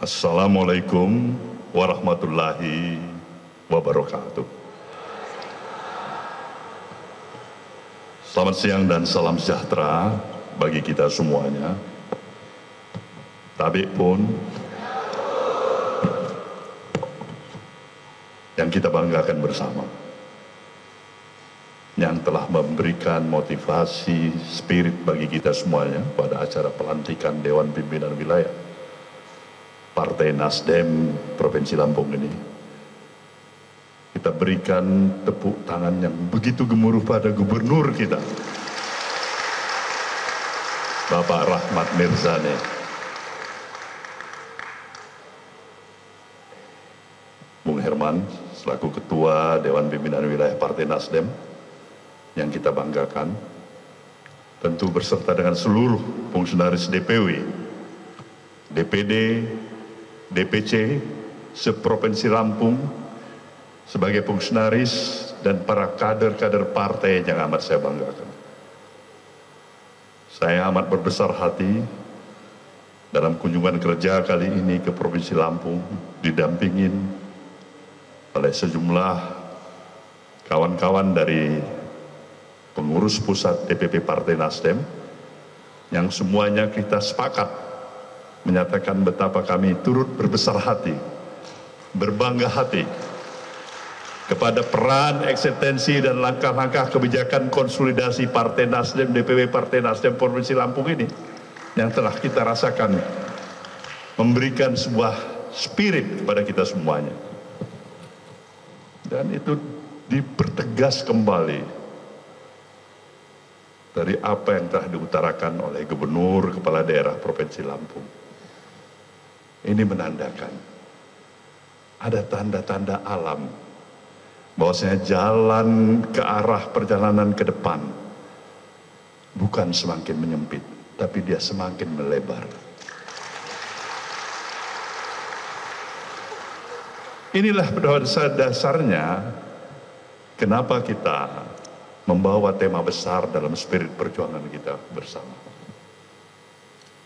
Assalamualaikum warahmatullahi wabarakatuh. Selamat siang dan salam sejahtera bagi kita semuanya. Tabik pun yang kita banggakan bersama, yang telah memberikan motivasi spirit bagi kita semuanya pada acara pelantikan Dewan Pimpinan Wilayah Partai Nasdem Provinsi Lampung ini. Kita berikan tepuk tangan yang begitu gemuruh pada gubernur kita, Bapak Rahmat Mirzani. Bung Herman selaku Ketua Dewan Pimpinan Wilayah Partai Nasdem yang kita banggakan, tentu berserta dengan seluruh fungsionaris DPW, DPD, DPC seprovinsi Lampung sebagai fungsionaris dan para kader-kader partai yang amat saya banggakan. Saya amat berbesar hati dalam kunjungan kerja kali ini ke Provinsi Lampung, didampingin oleh sejumlah kawan-kawan dari pengurus pusat DPP Partai Nasdem yang semuanya kita sepakat menyatakan betapa kami turut berbesar hati, berbangga hati kepada peran, eksistensi dan langkah-langkah kebijakan konsolidasi Partai Nasdem, DPW Partai Nasdem Provinsi Lampung ini yang telah kita rasakan memberikan sebuah spirit kepada kita semuanya. Dan itu dipertegas kembali dari apa yang telah diutarakan oleh Gubernur Kepala Daerah Provinsi Lampung. Ini menandakan ada tanda-tanda alam bahwasanya jalan ke arah perjalanan ke depan bukan semakin menyempit, tapi dia semakin melebar. Inilah pada dasarnya kenapa kita membawa tema besar dalam spirit perjuangan kita bersama.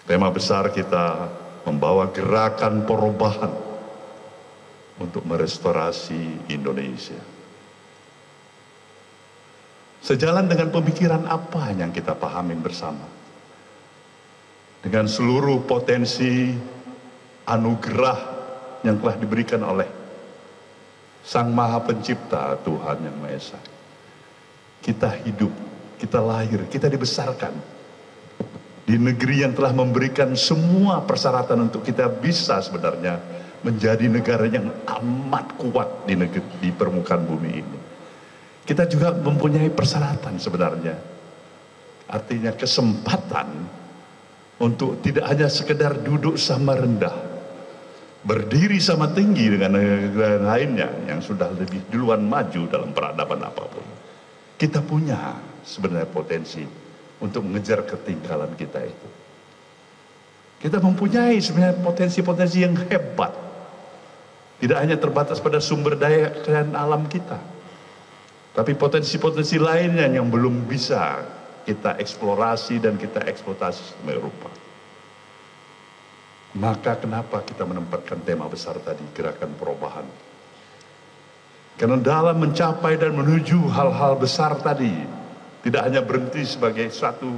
Tema besar kita membawa gerakan perubahan untuk merestorasi Indonesia. Sejalan dengan pemikiran apa yang kita pahami bersama, dengan seluruh potensi anugerah yang telah diberikan oleh Sang Maha Pencipta Tuhan Yang Maha Esa. Kita hidup, kita lahir, kita dibesarkan di negeri yang telah memberikan semua persyaratan untuk kita bisa sebenarnya menjadi negara yang amat kuat di permukaan bumi ini. Kita juga mempunyai persyaratan sebenarnya, artinya kesempatan untuk tidak hanya sekedar duduk sama rendah, berdiri sama tinggi dengan negara lainnya yang sudah lebih duluan maju dalam peradaban apapun. Kita punya sebenarnya potensi untuk mengejar ketinggalan kita itu. Kita mempunyai sebenarnya potensi-potensi yang hebat. Tidak hanya terbatas pada sumber daya kekayaan alam kita, tapi potensi-potensi lainnya yang belum bisa kita eksplorasi dan kita eksploitasi sedemikian rupa. Maka kenapa kita menempatkan tema besar tadi, gerakan perubahan? Karena dalam mencapai dan menuju hal-hal besar tadi, tidak hanya berhenti sebagai satu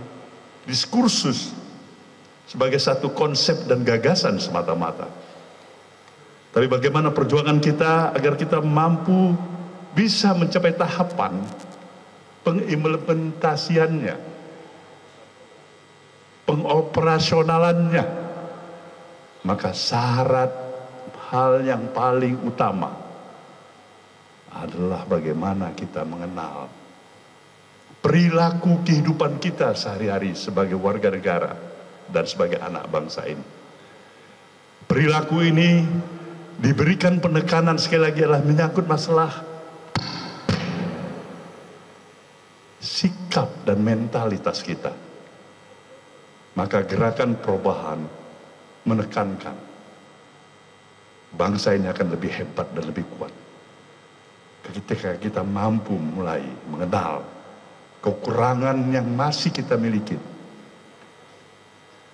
diskursus, sebagai satu konsep dan gagasan semata-mata, tapi bagaimana perjuangan kita agar kita mampu bisa mencapai tahapan pengimplementasiannya, pengoperasionalannya. Maka syarat hal yang paling utama adalah bagaimana kita mengenal perilaku kehidupan kita sehari-hari sebagai warga negara dan sebagai anak bangsa ini. Perilaku ini diberikan penekanan sekali lagi adalah menyangkut masalah sikap dan mentalitas kita. Maka gerakan perubahan menekankan bangsa ini akan lebih hebat dan lebih kuat ketika kita mampu mulai mengenal kekurangan yang masih kita miliki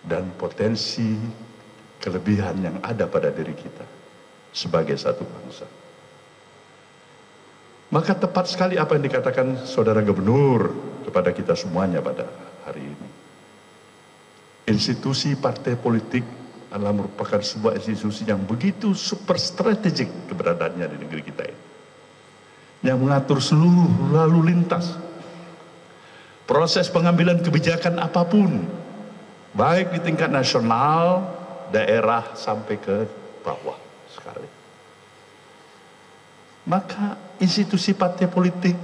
dan potensi kelebihan yang ada pada diri kita sebagai satu bangsa. Maka tepat sekali apa yang dikatakan Saudara Gubernur kepada kita semuanya pada hari ini. Institusi partai politik adalah merupakan sebuah institusi yang begitu super strategik keberadaannya di negeri kita ini. Yang mengatur seluruh lalu lintas. Proses pengambilan kebijakan apapun, baik di tingkat nasional, daerah, sampai ke bawah sekali. Maka institusi partai politik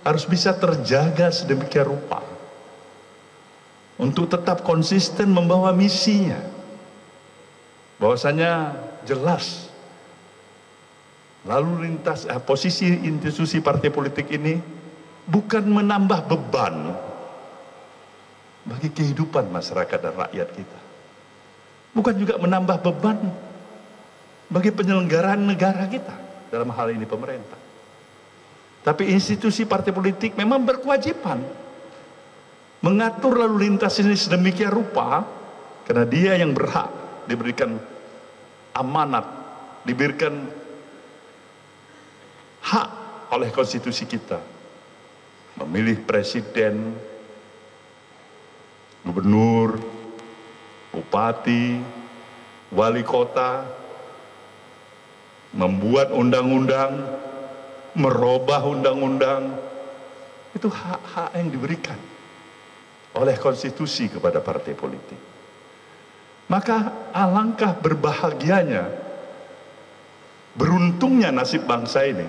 harus bisa terjaga sedemikian rupa untuk tetap konsisten membawa misinya. Bahwasanya jelas lalu lintas posisi institusi partai politik ini bukan menambah beban bagi kehidupan masyarakat dan rakyat kita. Bukan juga menambah beban bagi penyelenggaraan negara kita, dalam hal ini pemerintah. Tapi institusi partai politik memang berkewajiban mengatur lalu lintas ini sedemikian rupa, karena dia yang berhak diberikan amanat, diberikan hak oleh konstitusi kita memilih presiden, gubernur, bupati, wali kota, membuat undang-undang, merubah undang-undang. Itu hak-hak yang diberikan oleh konstitusi kepada partai politik. Maka alangkah berbahagianya, beruntungnya nasib bangsa ini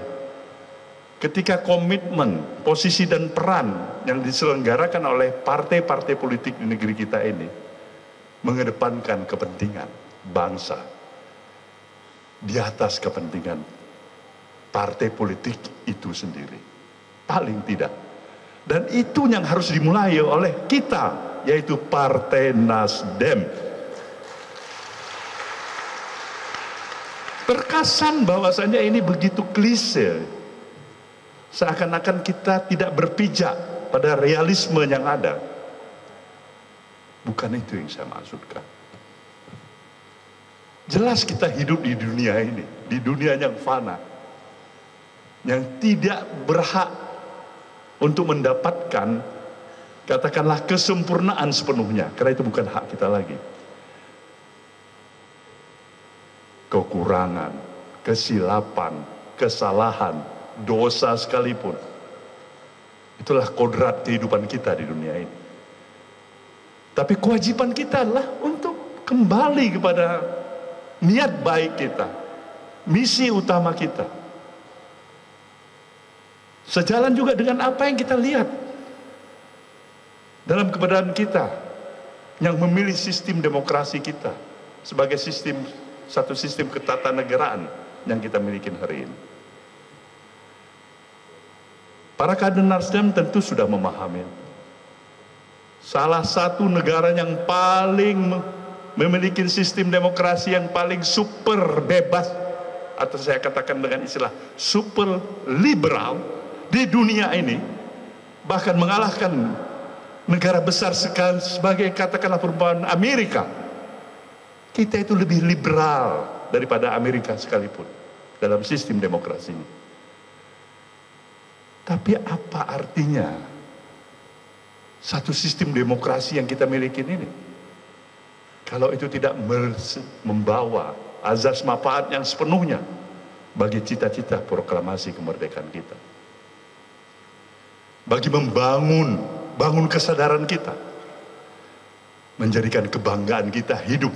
ketika komitmen, posisi dan peran yang diselenggarakan oleh partai-partai politik di negeri kita ini mengedepankan kepentingan bangsa di atas kepentingan partai politik itu sendiri, paling tidak. Dan itu yang harus dimulai oleh kita, yaitu Partai Nasdem. Terkesan bahwasanya ini begitu klise, seakan-akan kita tidak berpijak pada realisme yang ada. Bukan itu yang saya maksudkan. Jelas kita hidup di dunia ini, di dunia yang fana, yang tidak berhak untuk mendapatkan, katakanlah, kesempurnaan sepenuhnya, karena itu bukan hak kita lagi. Kekurangan, kesilapan, kesalahan, dosa sekalipun, itulah kodrat kehidupan kita di dunia ini. Tapi kewajiban kita adalah untuk kembali kepada niat baik kita, misi utama kita. Sejalan juga dengan apa yang kita lihat dalam keberadaan kita yang memilih sistem demokrasi kita sebagai satu sistem ketatanegaraan yang kita miliki hari ini. Para kader Nasdem tentu sudah memahami salah satu negara yang paling memiliki sistem demokrasi yang paling super bebas, atau saya katakan dengan istilah super liberal di dunia ini, bahkan mengalahkan negara besar sekali sebagai, katakanlah, perumpamaan Amerika. Kita itu lebih liberal daripada Amerika sekalipun dalam sistem demokrasi ini. Tapi apa artinya satu sistem demokrasi yang kita miliki ini kalau itu tidak membawa azas manfaat yang sepenuhnya bagi cita-cita proklamasi kemerdekaan kita, bagi bangun kesadaran kita, menjadikan kebanggaan kita hidup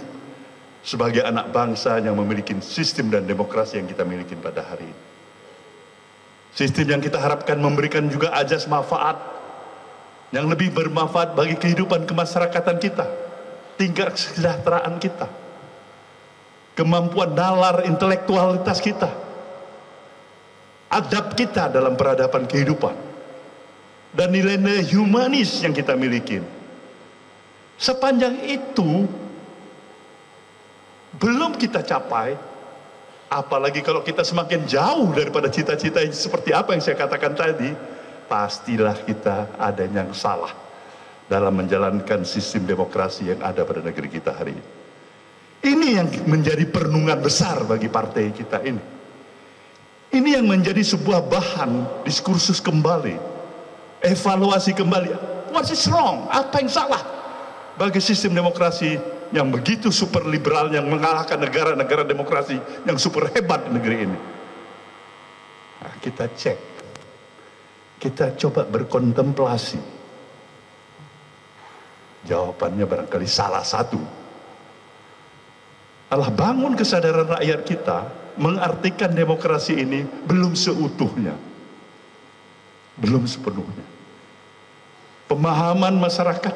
sebagai anak bangsa yang memiliki sistem dan demokrasi yang kita miliki pada hari ini. Sistem yang kita harapkan memberikan juga azas manfaat yang lebih bermanfaat bagi kehidupan kemasyarakatan kita, tingkat kesejahteraan kita, kemampuan nalar intelektualitas kita, adab kita dalam peradaban kehidupan, dan nilai-nilai humanis yang kita miliki. Sepanjang itu belum kita capai, apalagi kalau kita semakin jauh daripada cita-cita seperti apa yang saya katakan tadi, pastilah kita ada yang salah dalam menjalankan sistem demokrasi yang ada pada negeri kita hari ini. Ini yang menjadi perenungan besar bagi partai kita ini. Ini yang menjadi sebuah bahan diskursus kembali, evaluasi kembali. What is wrong? Apa yang salah bagi sistem demokrasi yang begitu super liberal, yang mengalahkan negara-negara demokrasi yang super hebat di negeri ini? Nah, kita cek, kita coba berkontemplasi. Jawabannya barangkali salah satu adalah bangun kesadaran rakyat kita mengartikan demokrasi ini belum seutuhnya, belum sepenuhnya. Pemahaman masyarakat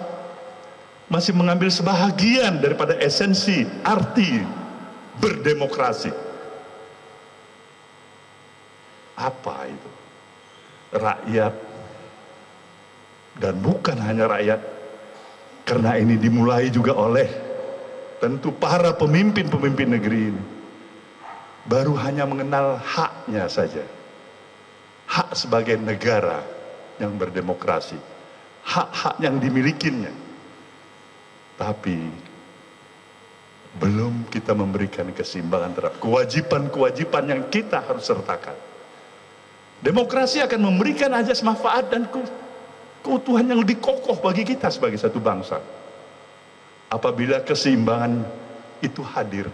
masih mengambil sebahagian daripada esensi arti berdemokrasi. Apa itu? Rakyat, dan bukan hanya rakyat, karena ini dimulai juga oleh tentu para pemimpin-pemimpin negeri ini, baru hanya mengenal haknya saja. Hak sebagai negara yang berdemokrasi, hak-hak yang dimilikinya. Tapi belum kita memberikan keseimbangan terhadap kewajiban-kewajiban yang kita harus sertakan. Demokrasi akan memberikan ajas manfaat dan keutuhan yang lebih kokoh bagi kita sebagai satu bangsa, apabila keseimbangan itu hadir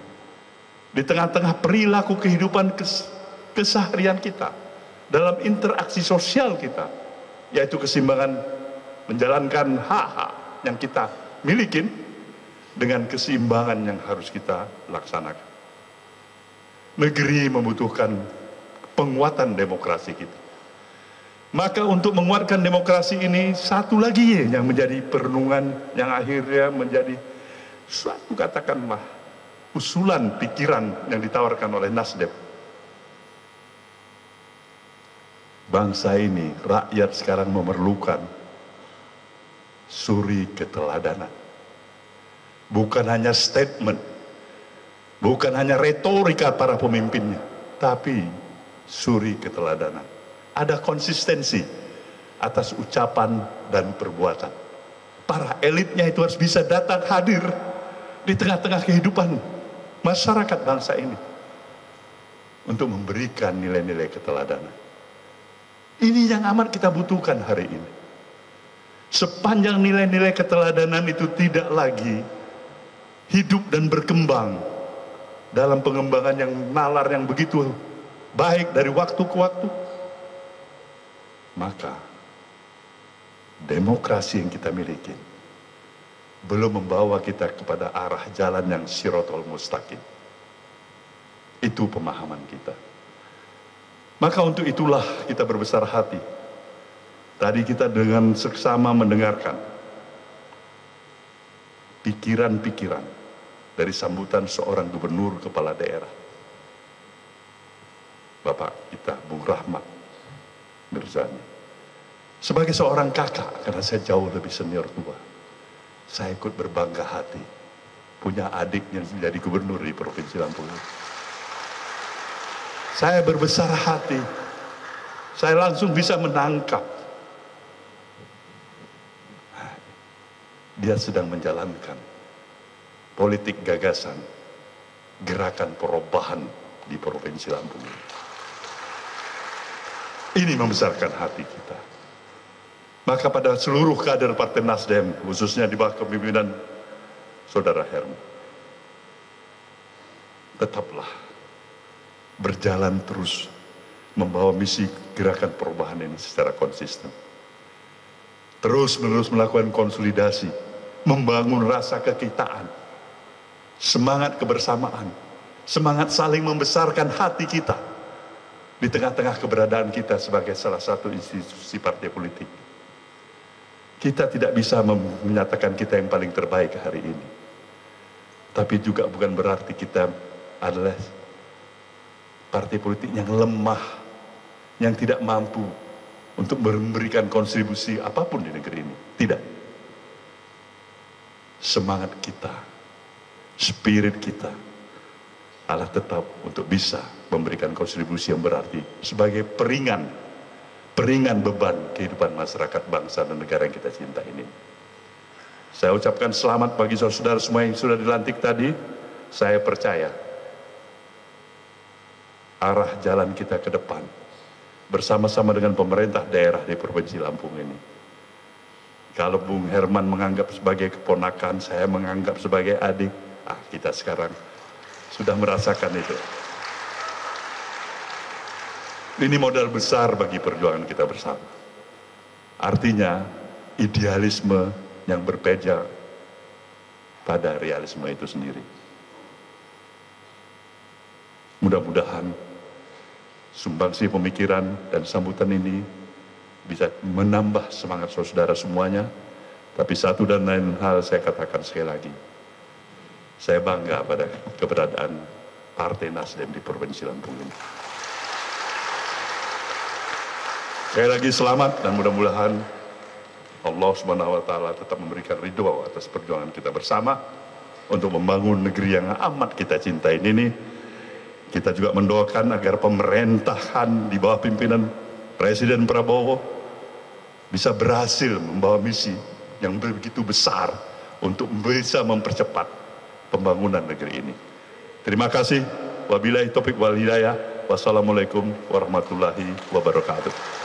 di tengah-tengah perilaku kehidupan keseharian kita, dalam interaksi sosial kita, yaitu keseimbangan menjalankan hak-hak yang kita miliki dengan keseimbangan yang harus kita laksanakan. Negeri membutuhkan penguatan demokrasi kita. Maka untuk menguatkan demokrasi ini, satu lagi yang menjadi perenungan, yang akhirnya menjadi suatu, katakanlah, usulan pikiran yang ditawarkan oleh Nasdem. Bangsa ini, rakyat sekarang memerlukan suri keteladanan. Bukan hanya statement, bukan hanya retorika para pemimpinnya, tapi suri keteladanan. Ada konsistensi atas ucapan dan perbuatan. Para elitnya itu harus bisa datang hadir di tengah-tengah kehidupan masyarakat bangsa ini untuk memberikan nilai-nilai keteladanan. Ini yang amat kita butuhkan hari ini. Sepanjang nilai-nilai keteladanan itu tidak lagi hidup dan berkembang dalam pengembangan yang nalar yang begitu baik dari waktu ke waktu, maka demokrasi yang kita miliki belum membawa kita kepada arah jalan yang sirotol mustaqim. Itu pemahaman kita. Maka untuk itulah kita berbesar hati. Tadi kita dengan seksama mendengarkan pikiran-pikiran dari sambutan seorang gubernur kepala daerah, Bapak kita Bung Rahmat Mirzani. Sebagai seorang kakak, karena saya jauh lebih senior tua, saya ikut berbangga hati punya adik yang menjadi gubernur di Provinsi Lampung. Saya berbesar hati, saya langsung bisa menangkap dia sedang menjalankan politik gagasan gerakan perubahan di Provinsi Lampung. Ini membesarkan hati kita. Maka pada seluruh kader Partai Nasdem, khususnya di bawah kepemimpinan Saudara Herman, tetaplah berjalan terus membawa misi gerakan perubahan ini secara konsisten. Terus-menerus melakukan konsolidasi, membangun rasa kekitaan, semangat kebersamaan, semangat saling membesarkan hati kita di tengah-tengah keberadaan kita sebagai salah satu institusi partai politik. Kita tidak bisa menyatakan kita yang paling terbaik hari ini. Tapi juga bukan berarti kita adalah partai politik yang lemah, yang tidak mampu untuk memberikan kontribusi apapun di negeri ini. Tidak. Semangat kita, spirit kita adalah tetap untuk bisa memberikan kontribusi yang berarti sebagai peringan beban kehidupan masyarakat, bangsa dan negara yang kita cinta ini. Saya ucapkan selamat bagi saudara semua yang sudah dilantik tadi. saya percaya arah jalan kita ke depan bersama-sama dengan pemerintah daerah di Provinsi Lampung ini. Kalau Bung Herman menganggap sebagai keponakan, saya menganggap sebagai adik, kita sekarang sudah merasakan itu. Ini modal besar bagi perjuangan kita bersama. Artinya, idealisme yang berpeja pada realisme itu sendiri. Mudah-mudahan sumbangsi pemikiran dan sambutan ini bisa menambah semangat saudara semuanya. Tapi satu dan lain hal saya katakan sekali lagi, saya bangga pada keberadaan Partai Nasdem di Provinsi Lampung ini. Sekali lagi selamat, dan mudah-mudahan Allah SWT tetap memberikan ridho atas perjuangan kita bersama untuk membangun negeri yang amat kita cintai ini. Kita juga mendoakan agar pemerintahan di bawah pimpinan Presiden Prabowo bisa berhasil membawa misi yang begitu besar untuk bisa mempercepat pembangunan negeri ini. Terima kasih. Wabillahi taufiq wal hidayah. Wassalamualaikum warahmatullahi wabarakatuh.